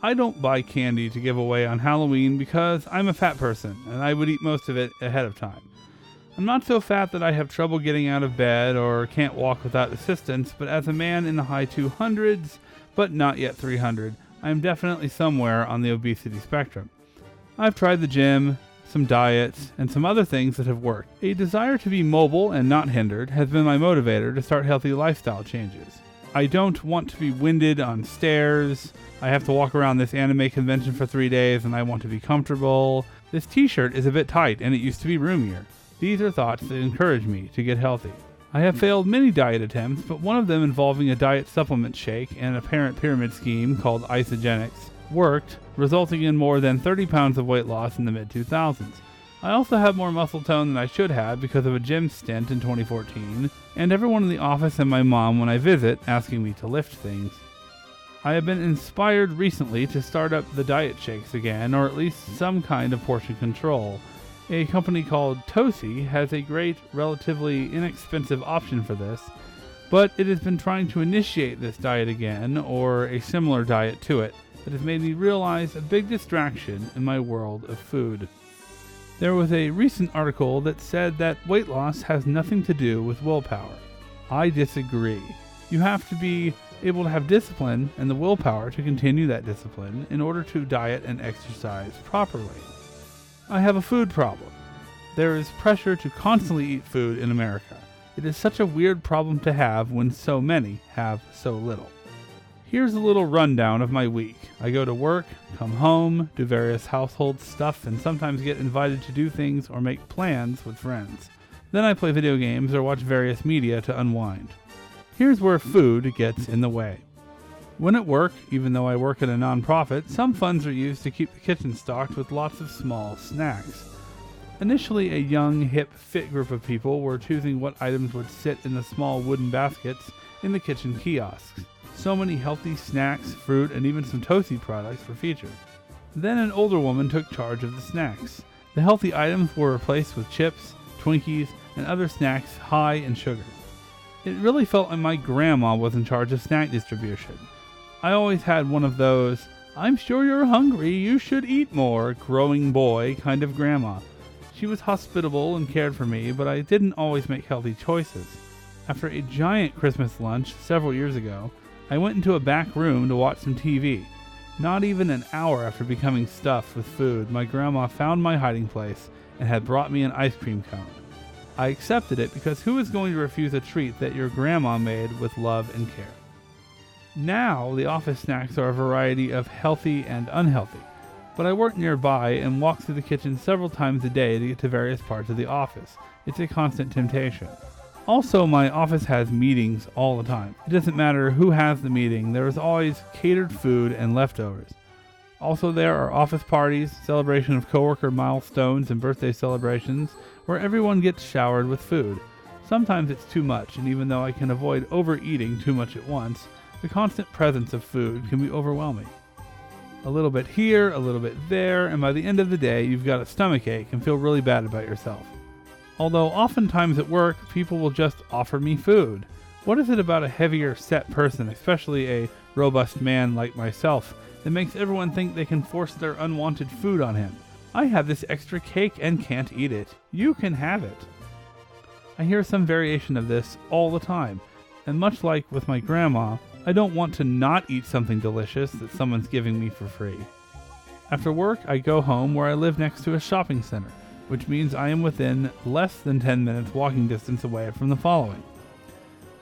I don't buy candy to give away on Halloween because I'm a fat person and I would eat most of it ahead of time. I'm not so fat that I have trouble getting out of bed or can't walk without assistance, but as a man in the high 200s, but not yet 300, I am definitely somewhere on the obesity spectrum. I've tried the gym, some diets, and some other things that have worked. A desire to be mobile and not hindered has been my motivator to start healthy lifestyle changes. I don't want to be winded on stairs. I have to walk around this anime convention for 3 days and I want to be comfortable. This t-shirt is a bit tight and it used to be roomier. These are thoughts that encourage me to get healthy. I have failed many diet attempts, but one of them involving a diet supplement shake and an apparent pyramid scheme called Isogenics worked, resulting in more than 30 pounds of weight loss in the mid-2000s. I also have more muscle tone than I should have because of a gym stint in 2014, and everyone in the office and my mom when I visit asking me to lift things. I have been inspired recently to start up the diet shakes again, or at least some kind of portion control. A company called Tosi has a great, relatively inexpensive option for this, but it has been trying to initiate this diet again, or a similar diet to it, that has made me realize a big distraction in my world of food. There was a recent article that said that weight loss has nothing to do with willpower. I disagree. You have to be able to have discipline and the willpower to continue that discipline in order to diet and exercise properly. I have a food problem. There is pressure to constantly eat food in America. It is such a weird problem to have when so many have so little. Here's a little rundown of my week. I go to work, come home, do various household stuff, and sometimes get invited to do things or make plans with friends. Then I play video games or watch various media to unwind. Here's where food gets in the way. When at work, even though I work at a nonprofit, some funds are used to keep the kitchen stocked with lots of small snacks. Initially, a young, hip, fit group of people were choosing what items would sit in the small wooden baskets in the kitchen kiosks. So many healthy snacks, fruit, and even some Tosi products were featured. Then an older woman took charge of the snacks. The healthy items were replaced with chips, Twinkies, and other snacks high in sugar. It really felt like my grandma was in charge of snack distribution. I always had one of those, "I'm sure you're hungry, you should eat more," growing boy kind of grandma. She was hospitable and cared for me, but I didn't always make healthy choices. After a giant Christmas lunch several years ago, I went into a back room to watch some TV. Not even an hour after becoming stuffed with food, my grandma found my hiding place and had brought me an ice cream cone. I accepted it because who is going to refuse a treat that your grandma made with love and care? Now, the office snacks are a variety of healthy and unhealthy, but I work nearby and walk through the kitchen several times a day to get to various parts of the office. It's a constant temptation. Also, my office has meetings all the time. It doesn't matter who has the meeting, there is always catered food and leftovers. Also, there are office parties, celebration of coworker milestones, and birthday celebrations where everyone gets showered with food. Sometimes it's too much, and even though I can avoid overeating too much at once, the constant presence of food can be overwhelming. A little bit here, a little bit there, and by the end of the day, you've got a stomachache and feel really bad about yourself. Although oftentimes at work, people will just offer me food. What is it about a heavier set person, especially a robust man like myself, that makes everyone think they can force their unwanted food on him? I have this extra cake and can't eat it. You can have it. I hear some variation of this all the time, and much like with my grandma, I don't want to not eat something delicious that someone's giving me for free. After work, I go home where I live next to a shopping center, which means I am within less than 10 minutes walking distance away from the following: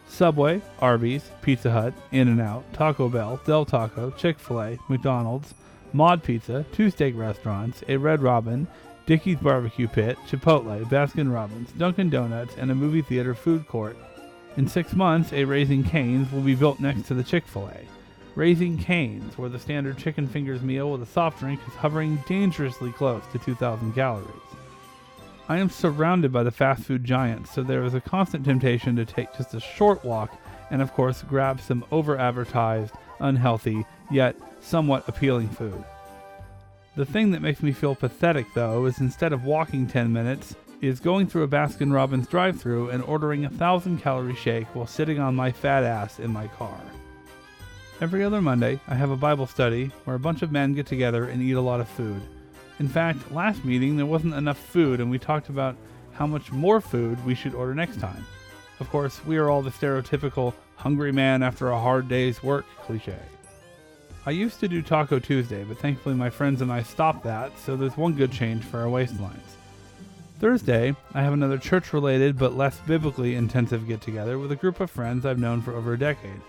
Subway, Arby's, Pizza Hut, In-N-Out, Taco Bell, Del Taco, Chick-fil-A, McDonald's, Mod Pizza, 2 steak restaurants, a Red Robin, Dickey's Barbecue Pit, Chipotle, Baskin-Robbins, Dunkin' Donuts, and a movie theater food court. In 6 months, a Raising Cane's will be built next to the Chick-fil-A. Raising Cane's, where the standard chicken fingers meal with a soft drink is hovering dangerously close to 2,000 calories. I am surrounded by the fast food giants, so there is a constant temptation to take just a short walk and of course grab some over-advertised, unhealthy, yet somewhat appealing food. The thing that makes me feel pathetic though is instead of walking 10 minutes, is going through a Baskin-Robbins drive-thru and ordering a 1,000-calorie shake while sitting on my fat ass in my car. Every other Monday, I have a Bible study where a bunch of men get together and eat a lot of food. In fact, last meeting there wasn't enough food and we talked about how much more food we should order next time. Of course, we are all the stereotypical hungry man after a hard day's work cliche. I used to do Taco Tuesday, but thankfully my friends and I stopped that, so there's one good change for our waistlines. Thursday, I have another church-related but less biblically intensive get-together with a group of friends I've known for over a decade.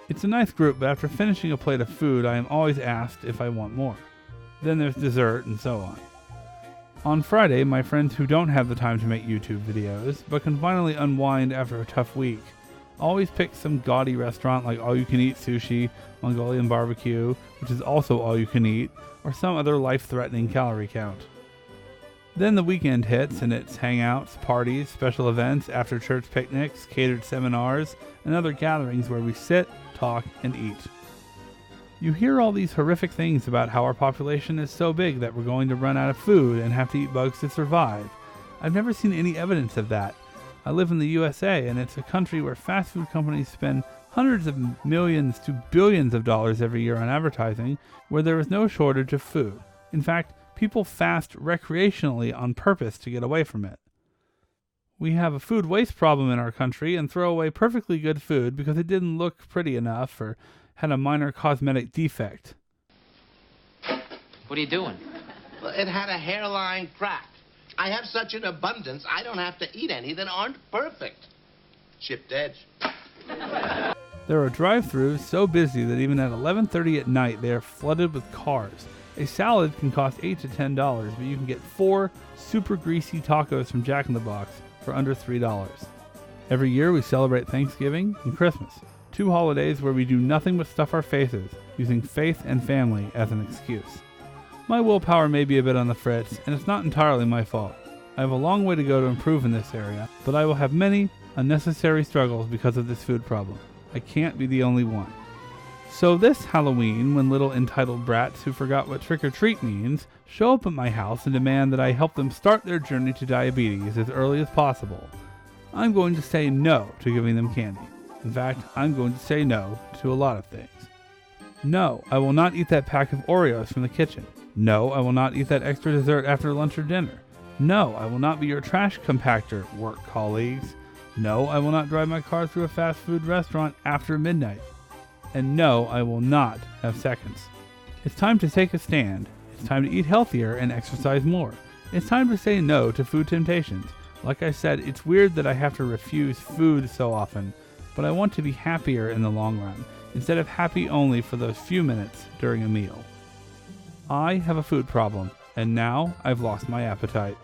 It's a nice group, but after finishing a plate of food, I am always asked if I want more. Then there's dessert and so on. On Friday, my friends who don't have the time to make YouTube videos, but can finally unwind after a tough week, always pick some gaudy restaurant like all-you-can-eat sushi, Mongolian barbecue, which is also all-you-can-eat, or some other life-threatening calorie count. Then the weekend hits and it's hangouts, parties, special events, after-church picnics, catered seminars, and other gatherings where we sit, talk, and eat. You hear all these horrific things about how our population is so big that we're going to run out of food and have to eat bugs to survive. I've never seen any evidence of that. I live in the USA, and it's a country where fast food companies spend hundreds of millions to billions of dollars every year on advertising, where there is no shortage of food. In fact, people fast recreationally on purpose to get away from it. We have a food waste problem in our country and throw away perfectly good food because it didn't look pretty enough or had a minor cosmetic defect. What are you doing? Well, it had a hairline crack. I have such an abundance, I don't have to eat any that aren't perfect. Chipped edge. There are drive-thrus so busy that even at 11:30 at night they are flooded with cars. A salad can cost $8 to $10, but you can get 4 super greasy tacos from Jack in the Box for under $3. Every year we celebrate Thanksgiving and Christmas, 2 holidays where we do nothing but stuff our faces, using faith and family as an excuse. My willpower may be a bit on the fritz, and it's not entirely my fault. I have a long way to go to improve in this area, but I will have many unnecessary struggles because of this food problem. I can't be the only one. So this Halloween, when little entitled brats who forgot what trick-or-treat means show up at my house and demand that I help them start their journey to diabetes as early as possible, I'm going to say no to giving them candy. In fact, I'm going to say no to a lot of things. No, I will not eat that pack of Oreos from the kitchen. No, I will not eat that extra dessert after lunch or dinner. No, I will not be your trash compactor, work colleagues. No, I will not drive my car through a fast food restaurant after midnight. And no, I will not have seconds. It's time to take a stand. It's time to eat healthier and exercise more. It's time to say no to food temptations. Like I said, it's weird that I have to refuse food so often, but I want to be happier in the long run, instead of happy only for those few minutes during a meal. I have a food problem, and now I've lost my appetite.